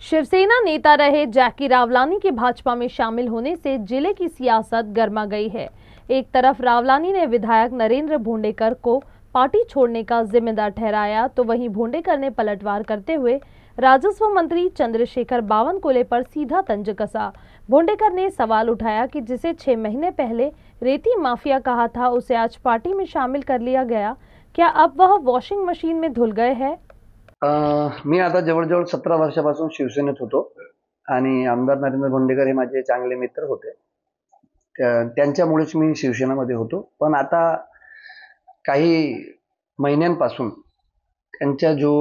शिवसेना नेता रहे जैकी रावलानी के भाजपा में शामिल होने से जिले की सियासत गर्मा गई है। एक तरफ रावलानी ने विधायक नरेंद्र भोंडेकर को पार्टी छोड़ने का जिम्मेदार ठहराया, तो वहीं भोंडेकर ने पलटवार करते हुए राजस्व मंत्री चंद्रशेखर बावनकुले पर सीधा तंज कसा। भोंडेकर ने सवाल उठाया कि जिसे 6 महीने पहले रेती माफिया कहा था, उसे आज पार्टी में शामिल कर लिया गया। क्या अब वह वॉशिंग मशीन में धुल गए हैं? मी आता जवळजवळ 17 वर्षापासून शिवसेनेत होतो आणि आमदार नरेंद्र भोंडेकर हे माझे चांगले मित्र होते. त्यांच्यामुळेच मी शिवसेनेमध्ये होतो. पण आता काही महिन्यांपासून त्यांच्या जो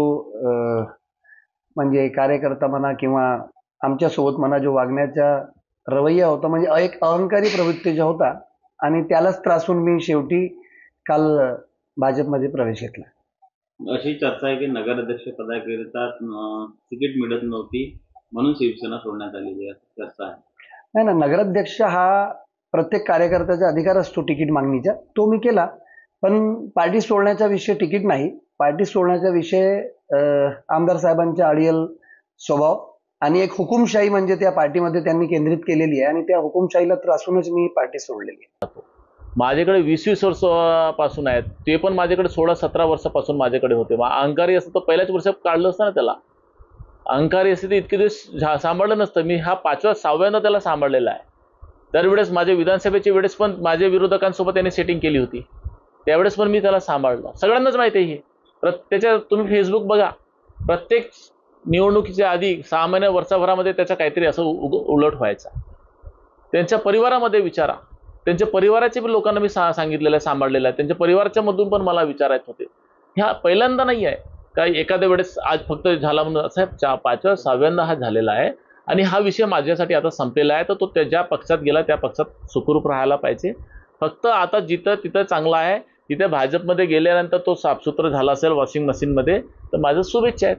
म्हणजे कार्यकर्ता म्हणा किंवा आमच्यासोबत म्हणा जो वागण्याचा रवैया होता, म्हणजे एक अहंकारी प्रवृत्तीचा होता आणि त्यालाच त्रासून मी शेवटी काल भाजपमध्ये प्रवेश घेतला. अशी चर्चा आहे की नगराध्यक्ष पदाकरिता तिकीट मिळत नव्हती म्हणून शिवसेना सोडण्यात आलेली आहे, चर्चा आहे. नाही ना, नगराध्यक्ष हा प्रत्येक कार्यकर्त्याचा अधिकार असतो तिकीट मागणीचा, तो मी केला. पण पार्टी सोडण्याचा विषय तिकीट नाही. पार्टी सोडण्याचा विषय आमदार साहेबांचा अडियल स्वभाव आणि एक हुकुमशाही म्हणजे त्या पार्टीमध्ये त्यांनी केंद्रित केलेली आहे आणि त्या हुकुमशाहीला त्रासूनच मी पार्टी सोडलेली आहे. माझ्याकडे 20-20 वर्षापासून आहेत, ते पण माझ्याकडे 16-17 वर्षापासून माझ्याकडे होते. अहंकारी असतं तर पहिल्याच वर्षात काढलं असतं ना त्याला. अहंकारी असते तर इतके दिवस सांभाळलं नसतं. मी हा 5व्या-6व्यांदा त्याला सांभाळलेला आहे. त्यावेळेस माझ्या विधानसभेच्या वेळेस पण माझ्या विरोधकांसोबत त्यांनी सेटिंग केली होती, त्यावेळेस पण मी त्याला सांभाळलं. सगळ्यांनाच माहिती आहे हे. त्याच्या तुम्ही फेसबुक बघा, प्रत्येक निवडणुकीच्या आधी 6 महिन्या वर्षभरामध्ये त्याचा काहीतरी असं उलट व्हायचा. त्यांच्या परिवारामध्ये विचारा, त्यांच्या परिवाराचे पण लोकांना मी सांगितलेलं आहे, सांभाळलेलं आहे. त्यांच्या परिवाराच्या मधून पण मला विचारायचं होते. ह्या पहिल्यांदा नाही आहे काय एखाद्या वेळेस आज फक्त झाला म्हणून. साहेब 5व्या-6व्यांदा हा झालेला आहे आणि हा विषय माझ्यासाठी आता संपलेला आहे. तर तो ज्या पक्षात गेला त्या पक्षात सुखरूप राहायला पाहिजे. फक्त आता जिथं तिथं चांगला आहे, तिथे भाजपमध्ये गेल्यानंतर तो साफसूत्र झाला असेल वॉशिंग मशीनमध्ये, तर माझ्या शुभेच्छा आहेत.